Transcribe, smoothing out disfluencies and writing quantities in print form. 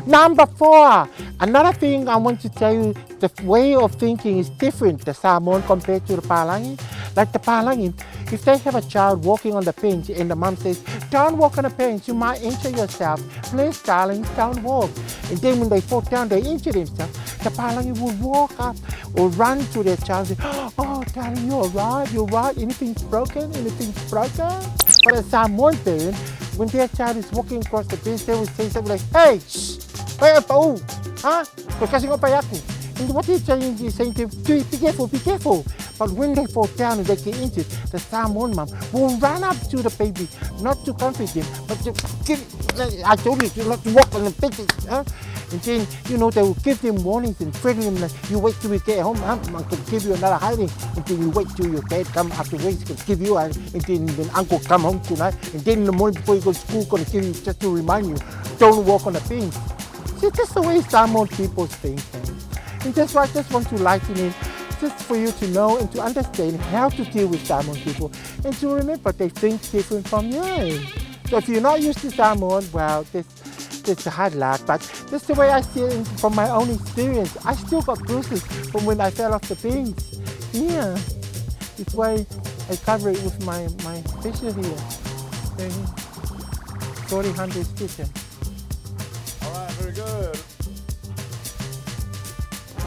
Number 4, another thing I want to tell you, the way of thinking is different, the salmon compared to the palangi. Like the palangi, if they have a child walking on the bench and the mom says, don't walk on the bench, you might injure yourself. Please, darling, don't walk. And then when they fall down, they injure themselves. The palangi will walk up or run to their child and say, oh, darling, you're right, anything's broken. But a salmon parent, when their child is walking across the bench, they will say something like, hey, shh, hey, oh, huh? Because you and what he's saying is saying to them, be careful. But when they fall down and they get injured, the salmon mom will run up to the baby, not to comfort them, but to give, I told you not to walk on the bench, huh? And then, they will give them warnings and threaten them like, you wait till we get home, I can give you another hiding. And then you wait till your dad come afterwards, can give you, and then when uncle come home tonight, and then in the morning before you go to school, going to give you just to remind you, don't walk on the bench. See, that's the way salmon people think. And that's why I just want to lighten it, just for you to know and to understand how to deal with salmon people, and to remember they think different from you. So if you're not used to salmon, well, it's a hard luck, but that's the way I see it from my own experience. I still got bruises from when I fell off the bench. Yeah, it's why I cover it with my facial here. Sorry, 100 stitches.